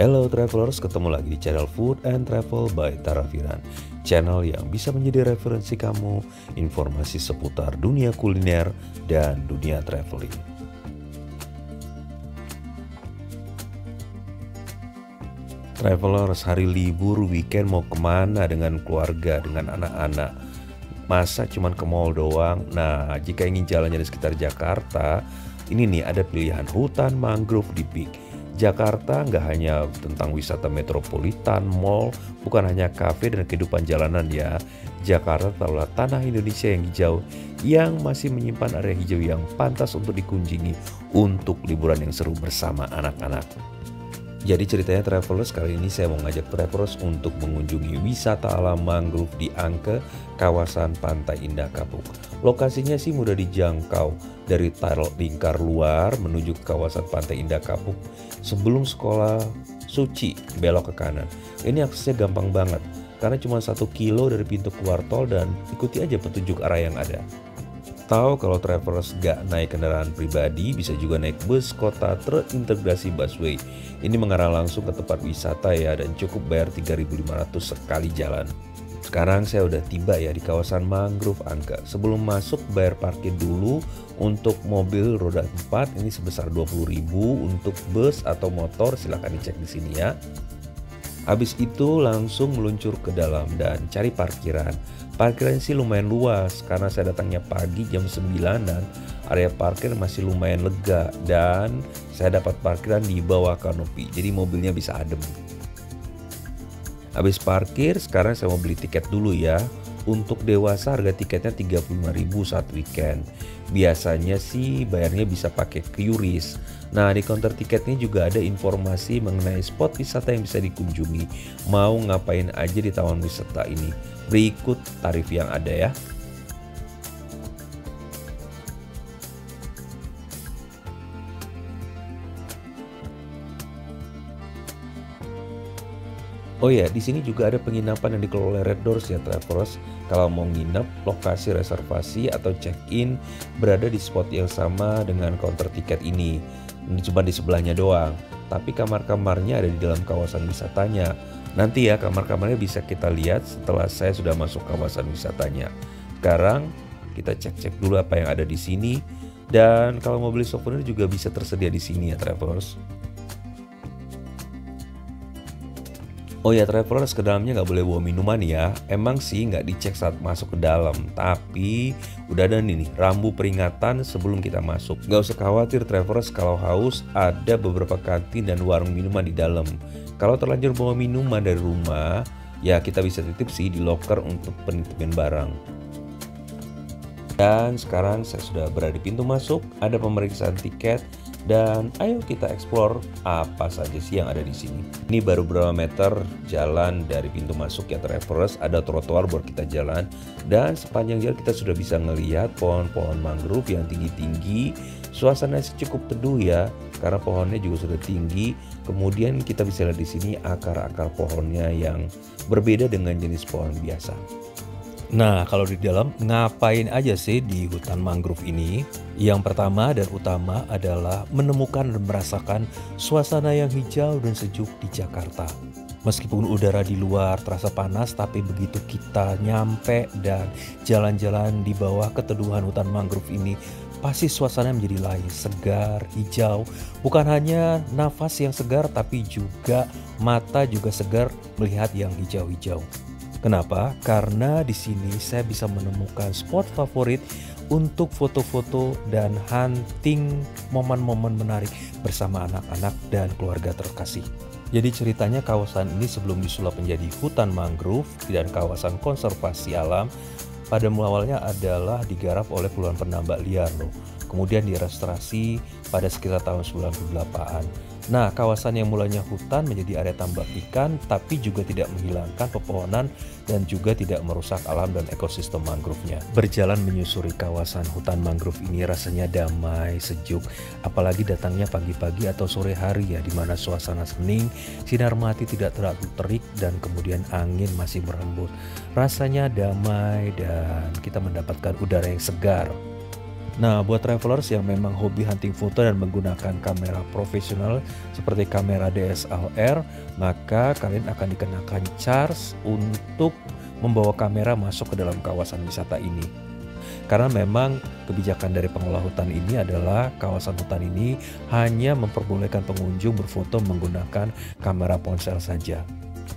Hello travelers, ketemu lagi di channel Food and Travel by Tarafiran. Channel yang bisa menjadi referensi kamu informasi seputar dunia kuliner dan dunia traveling. Travelers, hari libur weekend mau kemana dengan keluarga, dengan anak-anak? Masa cuman ke mall doang? Nah, jika ingin jalannya di sekitar Jakarta, ini nih ada pilihan hutan mangrove di Peak. Jakarta nggak hanya tentang wisata metropolitan, mall, bukan hanya kafe dan kehidupan jalanan ya. Jakarta adalah tanah Indonesia yang hijau yang masih menyimpan area hijau yang pantas untuk dikunjungi untuk liburan yang seru bersama anak-anak. Jadi ceritanya travelers, kali ini saya mau ngajak travelers untuk mengunjungi wisata alam mangrove di Angke, kawasan Pantai Indah Kapuk. Lokasinya sih mudah dijangkau dari Lingkar Luar menuju ke kawasan Pantai Indah Kapuk. Sebelum sekolah Suci belok ke kanan. Ini aksesnya gampang banget karena cuma 1 kilo dari pintu keluar tol dan ikuti aja petunjuk arah yang ada. Tahu kalau travelers gak naik kendaraan pribadi, bisa juga naik bus kota terintegrasi busway. Ini mengarah langsung ke tempat wisata ya, dan cukup bayar 3.500 sekali jalan. Sekarang saya udah tiba ya di kawasan mangrove Angke. Sebelum masuk bayar parkir dulu. Untuk mobil roda 4 ini sebesar 20.000, untuk bus atau motor silahkan dicek di sini ya. Habis itu langsung meluncur ke dalam dan cari parkiran. Parkiran sih lumayan luas karena saya datangnya pagi jam 9 dan area parkir masih lumayan lega, dan saya dapat parkiran di bawah kanopi jadi mobilnya bisa adem. Habis parkir sekarang saya mau beli tiket dulu ya. Untuk dewasa harga tiketnya 35.000 saat weekend. Biasanya sih bayarnya bisa pakai QRIS. Nah, di counter tiketnya juga ada informasi mengenai spot wisata yang bisa dikunjungi. Mau ngapain aja di taman wisata ini. Berikut tarif yang ada ya. Oh ya, di sini juga ada penginapan yang dikelola oleh Red Doors ya travelers. Kalau mau nginep, lokasi reservasi atau check-in berada di spot yang sama dengan counter tiket ini. Ini cuma di sebelahnya doang, tapi kamar-kamarnya ada di dalam kawasan wisatanya. Nanti ya kamar-kamarnya bisa kita lihat setelah saya sudah masuk kawasan wisatanya. Sekarang kita cek-cek dulu apa yang ada di sini. Dan kalau mau beli souvenir juga bisa tersedia di sini ya travelers. Oh ya travelers, ke dalamnya nggak boleh bawa minuman ya. Emang sih nggak dicek saat masuk ke dalam, tapi udah ada nih rambu peringatan sebelum kita masuk. Nggak usah khawatir travelers, kalau haus ada beberapa kantin dan warung minuman di dalam. Kalau terlanjur bawa minuman dari rumah, ya kita bisa titip sih di locker untuk penitipan barang. Dan sekarang saya sudah berada di pintu masuk, ada pemeriksaan tiket. Dan ayo kita explore apa saja sih yang ada di sini. Ini baru beberapa meter jalan dari pintu masuk ya travelers. Ada trotoar buat kita jalan, dan sepanjang jalan kita sudah bisa ngelihat pohon-pohon mangrove yang tinggi-tinggi. Suasananya cukup teduh ya, karena pohonnya juga sudah tinggi. Kemudian kita bisa lihat di sini akar-akar pohonnya yang berbeda dengan jenis pohon biasa. Nah, kalau di dalam ngapain aja sih di hutan mangrove ini? Yang pertama dan utama adalah menemukan dan merasakan suasana yang hijau dan sejuk di Jakarta. Meskipun udara di luar terasa panas, tapi begitu kita nyampe dan jalan-jalan di bawah keteduhan hutan mangrove ini, pasti suasana menjadi lain, segar, hijau. Bukan hanya nafas yang segar, tapi juga mata juga segar melihat yang hijau-hijau. Kenapa? Karena di sini saya bisa menemukan spot favorit untuk foto-foto dan hunting momen-momen menarik bersama anak-anak dan keluarga terkasih. Jadi ceritanya kawasan ini sebelum disulap menjadi hutan mangrove dan kawasan konservasi alam, pada awalnya adalah digarap oleh puluhan penambak liar loh. Kemudian direstorasi pada sekitar tahun 98-an. Nah, kawasan yang mulanya hutan menjadi area tambak ikan, tapi juga tidak menghilangkan pepohonan dan juga tidak merusak alam dan ekosistem mangrove-nya. Berjalan menyusuri kawasan hutan mangrove ini rasanya damai, sejuk, apalagi datangnya pagi-pagi atau sore hari ya, di mana suasana hening, sinar matahari tidak terlalu terik, dan kemudian angin masih berembus. Rasanya damai dan kita mendapatkan udara yang segar. Nah, buat travelers yang memang hobi hunting foto dan menggunakan kamera profesional seperti kamera DSLR, maka kalian akan dikenakan charge untuk membawa kamera masuk ke dalam kawasan wisata ini. Karena memang kebijakan dari pengelola hutan ini adalah kawasan hutan ini hanya memperbolehkan pengunjung berfoto menggunakan kamera ponsel saja.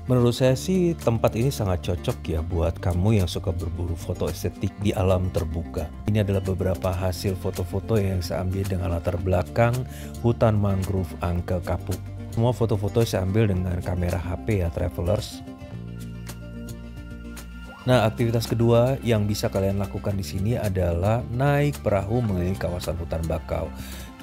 Menurut saya sih tempat ini sangat cocok ya buat kamu yang suka berburu foto estetik di alam terbuka. Ini adalah beberapa hasil foto-foto yang saya ambil dengan latar belakang hutan mangrove Angke Kapuk. Semua foto-foto saya ambil dengan kamera HP ya travelers. Nah, aktivitas kedua yang bisa kalian lakukan di sini adalah naik perahu mengelilingi kawasan hutan bakau.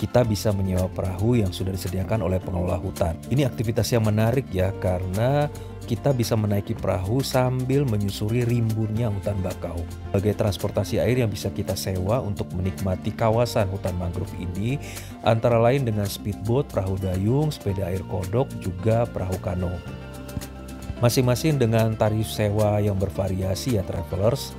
Kita bisa menyewa perahu yang sudah disediakan oleh pengelola hutan. Ini aktivitas yang menarik ya, karena kita bisa menaiki perahu sambil menyusuri rimbunnya hutan bakau. Sebagai transportasi air yang bisa kita sewa untuk menikmati kawasan hutan mangrove ini, antara lain dengan speedboat, perahu dayung, sepeda air kodok, juga perahu kano. Masing-masing dengan tarif sewa yang bervariasi ya travelers.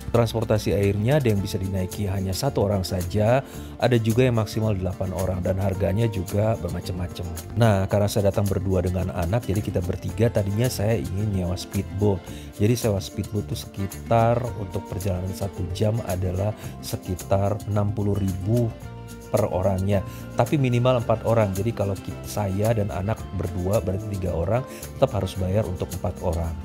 Transportasi airnya ada yang bisa dinaiki hanya 1 orang saja, ada juga yang maksimal 8 orang dan harganya juga bermacam-macam. Nah, karena saya datang berdua dengan anak, jadi kita bertiga tadinya saya ingin nyewa speedboat. Jadi sewa speedboat itu sekitar untuk perjalanan 1 jam adalah sekitar 60.000 per orangnya, tapi minimal 4 orang. Jadi kalau saya dan anak berdua berarti 3 orang, tetap harus bayar untuk 4 orang.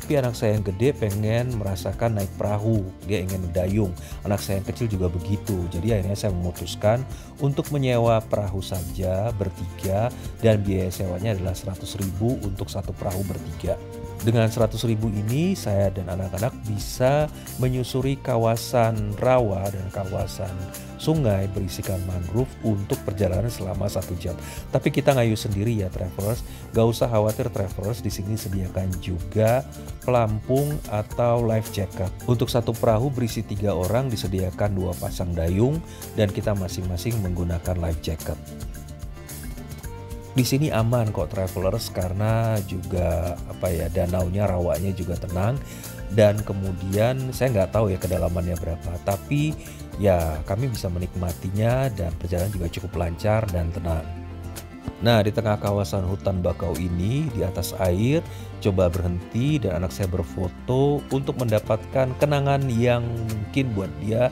Tapi anak saya yang gede pengen merasakan naik perahu, dia ingin dayung. Anak saya yang kecil juga begitu. Jadi akhirnya saya memutuskan untuk menyewa perahu saja bertiga, dan biaya sewanya adalah 100.000 untuk 1 perahu bertiga. Dengan 100.000 ini saya dan anak-anak bisa menyusuri kawasan rawa dan kawasan sungai berisikan mangrove untuk perjalanan selama 1 jam. Tapi kita ngayuh sendiri ya travelers, gak usah khawatir travelers, di sini sediakan juga pelampung atau life jacket. Untuk 1 perahu berisi 3 orang disediakan 2 pasang dayung dan kita masing-masing menggunakan life jacket. Di sini aman kok travelers, karena juga danaunya, rawanya juga tenang, dan kemudian saya nggak tahu ya kedalamannya berapa, tapi ya kami bisa menikmatinya dan perjalanan juga cukup lancar dan tenang. Nah, di tengah kawasan hutan bakau ini, di atas air, coba berhenti dan anak saya berfoto untuk mendapatkan kenangan yang mungkin buat dia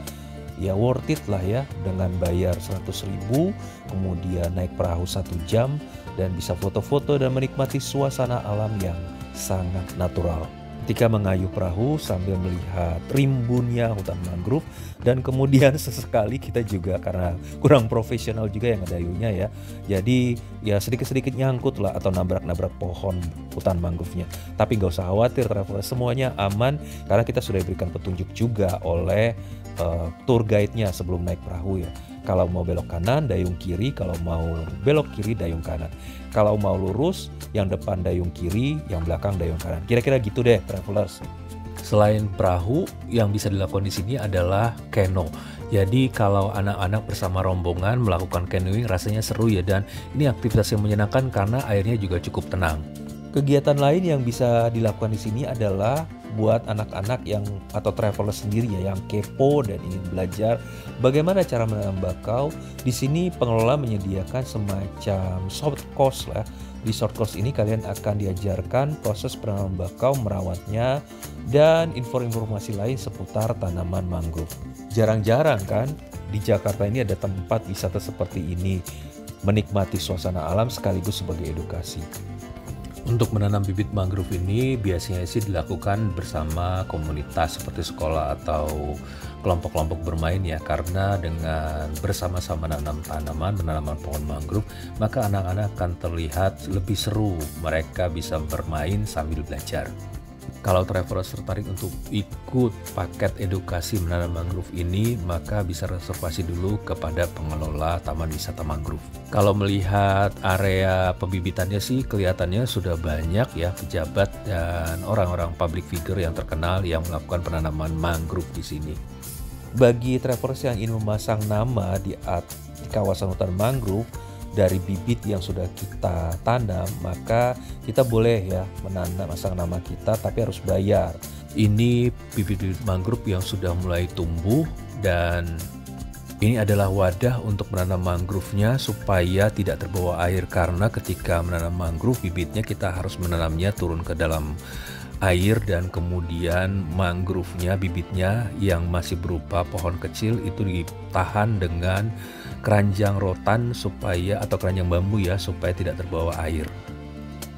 ya worth it lah ya, dengan bayar 100.000, kemudian naik perahu 1 jam dan bisa foto-foto dan menikmati suasana alam yang sangat natural. Ketika mengayuh perahu sambil melihat rimbunnya hutan mangrove, dan kemudian sesekali kita juga karena kurang profesional juga yang ngedayunya ya, jadi ya sedikit-sedikit nyangkut lah atau nabrak-nabrak pohon hutan mangrove-nya. Tapi gak usah khawatir traveler, semuanya aman karena kita sudah diberikan petunjuk juga oleh tour guide-nya sebelum naik perahu ya. Kalau mau belok kanan, dayung kiri. Kalau mau belok kiri, dayung kanan. Kalau mau lurus, yang depan dayung kiri, yang belakang dayung kanan. Kira-kira gitu deh, travelers. Selain perahu, yang bisa dilakukan di sini adalah kano. Jadi kalau anak-anak bersama rombongan melakukan canoeing rasanya seru ya, dan ini aktivitas yang menyenangkan karena airnya juga cukup tenang. Kegiatan lain yang bisa dilakukan di sini adalah buat anak-anak yang atau traveler sendiri ya yang kepo dan ingin belajar bagaimana cara menanam bakau. Di sini pengelola menyediakan semacam short course lah. Di short course ini kalian akan diajarkan proses penanaman bakau, merawatnya, dan informasi lain seputar tanaman mangrove. Jarang-jarang kan di Jakarta ini ada tempat wisata seperti ini, menikmati suasana alam sekaligus sebagai edukasi. Untuk menanam bibit mangrove ini biasanya sih dilakukan bersama komunitas seperti sekolah atau kelompok-kelompok bermain ya, karena dengan bersama-sama menanam pohon mangrove, maka anak-anak akan terlihat lebih seru, mereka bisa bermain sambil belajar. Kalau travelers tertarik untuk ikut paket edukasi menanam mangrove ini, maka bisa reservasi dulu kepada pengelola Taman Wisata Mangrove. Kalau melihat area pembibitannya sih kelihatannya sudah banyak ya pejabat dan orang-orang public figure yang terkenal yang melakukan penanaman mangrove di sini. Bagi travelers yang ingin memasang nama di kawasan hutan mangrove, dari bibit yang sudah kita tanam, maka kita boleh ya memasang nama kita, tapi harus bayar. Ini bibit-bibit mangrove yang sudah mulai tumbuh dan Ini adalah wadah untuk menanam mangrove-nya supaya tidak terbawa air, karena ketika menanam mangrove bibitnya kita harus menanamnya turun ke dalam air, dan kemudian mangrove-nya bibitnya yang masih berupa pohon kecil itu ditahan dengan keranjang rotan supaya, atau keranjang bambu ya, supaya tidak terbawa air.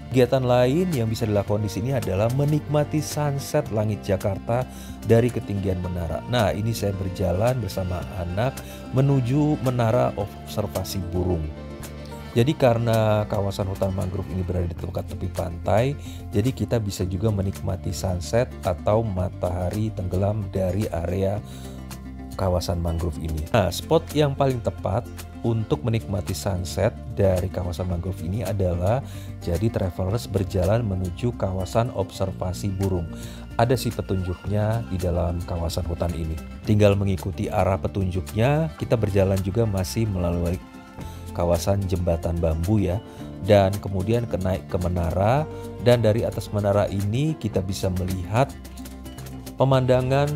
Kegiatan lain yang bisa dilakukan di sini adalah menikmati sunset langit Jakarta dari ketinggian menara. Nah, ini saya berjalan bersama anak menuju menara observasi burung. Jadi karena kawasan hutan mangrove ini berada di dekat tepi pantai, jadi kita bisa juga menikmati sunset atau matahari tenggelam dari area kawasan mangrove ini. Nah, spot yang paling tepat untuk menikmati sunset dari kawasan mangrove ini adalah jadi travelers berjalan menuju kawasan observasi burung. Ada sih petunjuknya di dalam kawasan hutan ini. Tinggal mengikuti arah petunjuknya, kita berjalan juga masih melalui kawasan jembatan bambu ya. Dan kemudian naik ke menara, dan dari atas menara ini kita bisa melihat pemandangan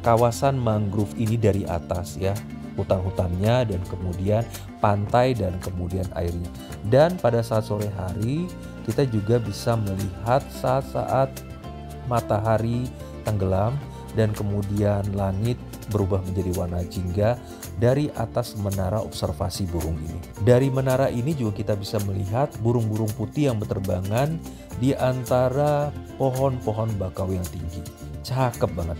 kawasan mangrove ini dari atas ya. Hutan-hutannya, dan kemudian pantai, dan kemudian airnya. Dan pada saat sore hari kita juga bisa melihat saat-saat matahari tenggelam dan kemudian langit berubah menjadi warna jingga dari atas menara observasi burung ini. Dari menara ini juga kita bisa melihat burung-burung putih yang berterbangan di antara pohon-pohon bakau yang tinggi. Cakep banget.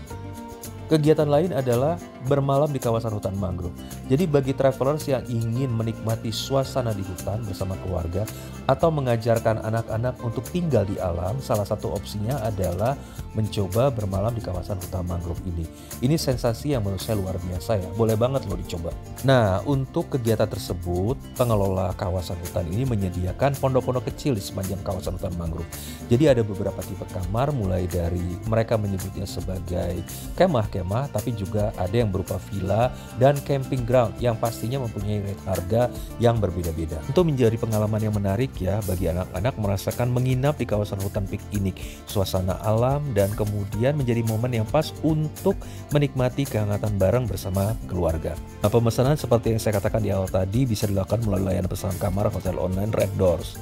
Kegiatan lain adalah bermalam di kawasan hutan mangrove. Jadi bagi travelers yang ingin menikmati suasana di hutan bersama keluarga atau mengajarkan anak-anak untuk tinggal di alam, salah satu opsinya adalah mencoba bermalam di kawasan hutan mangrove ini. Ini sensasi yang menurut saya luar biasa ya, boleh banget loh dicoba. Nah, untuk kegiatan tersebut, pengelola kawasan hutan ini menyediakan pondok-pondok kecil di sepanjang kawasan hutan mangrove. Jadi ada beberapa tipe kamar, mulai dari mereka menyebutnya sebagai kemah-kemah, tapi juga ada yang berupa villa dan camping ground yang pastinya mempunyai rate harga yang berbeda-beda. Untuk menjadi pengalaman yang menarik ya bagi anak-anak merasakan menginap di kawasan hutan piknik, suasana alam, dan kemudian menjadi momen yang pas untuk menikmati kehangatan bareng bersama keluarga. Nah, pemesanan seperti yang saya katakan di awal tadi bisa dilakukan melalui layanan pesan kamar hotel online Red Doors.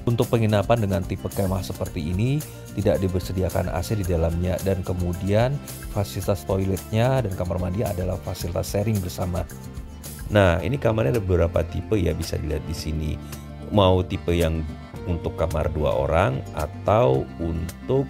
Untuk penginapan dengan tipe kemah seperti ini tidak disediakan AC di dalamnya, dan kemudian fasilitas toiletnya dan kamar mandi adalah fasilitas sharing bersama. Nah, ini kamarnya ada beberapa tipe ya, bisa dilihat di sini. Mau tipe yang untuk kamar 2 orang atau untuk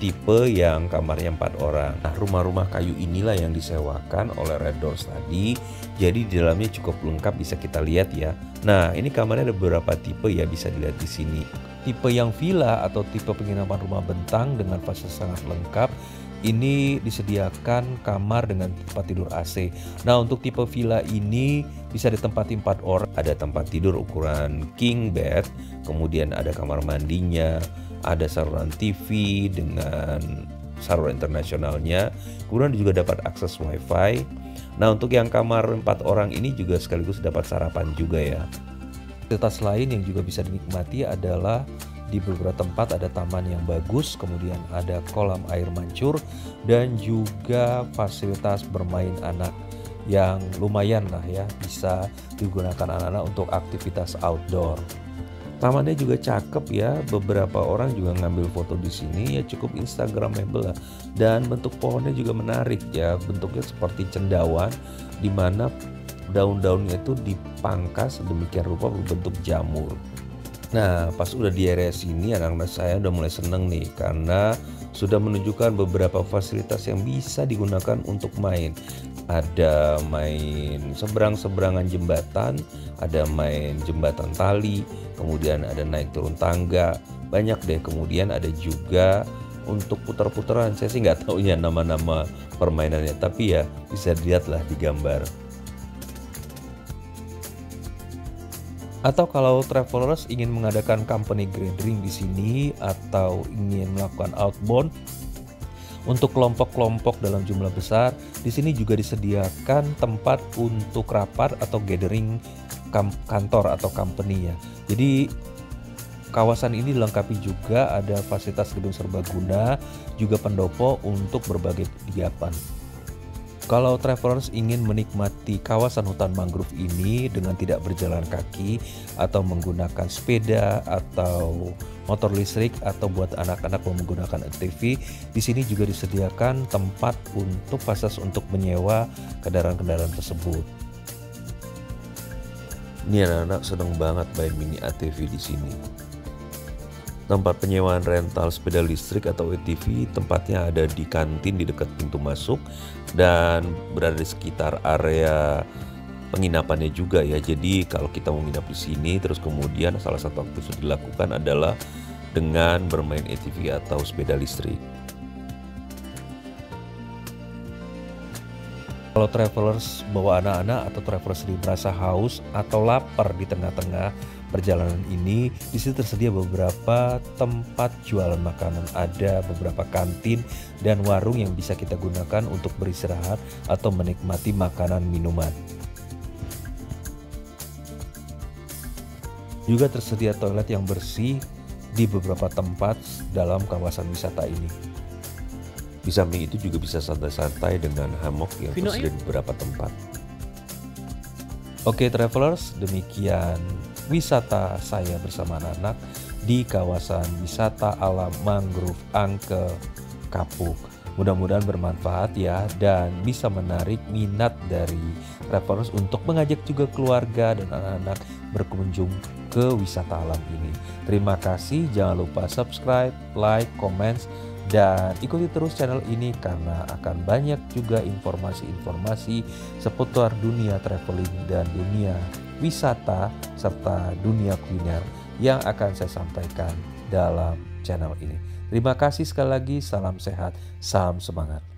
tipe yang kamarnya 4 orang. Nah, rumah-rumah kayu inilah yang disewakan oleh Red Doors tadi. Jadi di dalamnya cukup lengkap, bisa kita lihat ya. Nah, ini kamarnya ada beberapa tipe ya, bisa dilihat di sini. Tipe yang villa atau tipe penginapan rumah bentang dengan fasilitas sangat lengkap. Ini disediakan kamar dengan tempat tidur AC. Nah, untuk tipe villa ini bisa ditempati 4 orang. Ada tempat tidur ukuran king bed, kemudian ada kamar mandinya, ada saluran TV dengan saluran internasionalnya, kemudian juga dapat akses wifi. Nah, untuk yang kamar 4 orang ini juga sekaligus dapat sarapan juga ya. Fasilitas lain yang juga bisa dinikmati adalah di beberapa tempat ada taman yang bagus, kemudian ada kolam air mancur, dan juga fasilitas bermain anak yang lumayan lah ya, bisa digunakan anak-anak untuk aktivitas outdoor. Tamannya juga cakep ya, beberapa orang juga ngambil foto di sini ya, cukup instagramable lah. Dan bentuk pohonnya juga menarik ya, bentuknya seperti cendawan, di mana daun-daunnya itu dipangkas sedemikian rupa berbentuk jamur. Nah, pas udah di area sini anak-anak saya udah mulai seneng nih, karena sudah menunjukkan beberapa fasilitas yang bisa digunakan untuk main. Ada main seberang-seberangan jembatan, ada main jembatan tali, kemudian ada naik turun tangga, banyak deh. Kemudian ada juga untuk putar-putaran, saya sih nggak taunya nama-nama permainannya, tapi ya bisa dilihatlah di gambar. Atau kalau travelers ingin mengadakan company gathering di sini atau ingin melakukan outbound untuk kelompok-kelompok dalam jumlah besar, di sini juga disediakan tempat untuk rapat atau gathering kantor atau company ya. Jadi kawasan ini dilengkapi juga ada fasilitas gedung serbaguna, juga pendopo untuk berbagai kegiatan. Kalau travelers ingin menikmati kawasan hutan mangrove ini dengan tidak berjalan kaki atau menggunakan sepeda atau motor listrik atau buat anak-anak menggunakan ATV, di sini juga disediakan tempat untuk fasilitas untuk menyewa kendaraan-kendaraan tersebut. Ini anak-anak seneng banget main mini ATV di sini. Tempat penyewaan rental sepeda listrik atau ATV tempatnya ada di kantin di dekat pintu masuk dan berada di sekitar area penginapannya juga ya. Jadi kalau kita mau nginap di sini terus kemudian salah satu aktivitas dilakukan adalah dengan bermain ATV atau sepeda listrik. Kalau travelers bawa anak-anak atau travelers sendiri merasa haus atau lapar di tengah-tengah perjalanan ini, di situ tersedia beberapa tempat jualan makanan, ada beberapa kantin dan warung yang bisa kita gunakan untuk beristirahat atau menikmati makanan minuman. Juga tersedia toilet yang bersih di beberapa tempat dalam kawasan wisata ini. Di samping itu juga bisa santai-santai dengan hammock yang tersedia di beberapa tempat. Oke travelers, demikian wisata saya bersama anak-anak di kawasan wisata alam mangrove Angke Kapuk. Mudah-mudahan bermanfaat ya dan bisa menarik minat dari travelers untuk mengajak juga keluarga dan anak-anak berkunjung ke wisata alam ini. Terima kasih, jangan lupa subscribe, like, comments, dan ikuti terus channel ini karena akan banyak juga informasi-informasi seputar dunia traveling dan dunia wisata serta dunia kuliner yang akan saya sampaikan dalam channel ini. Terima kasih sekali lagi, salam sehat, salam semangat.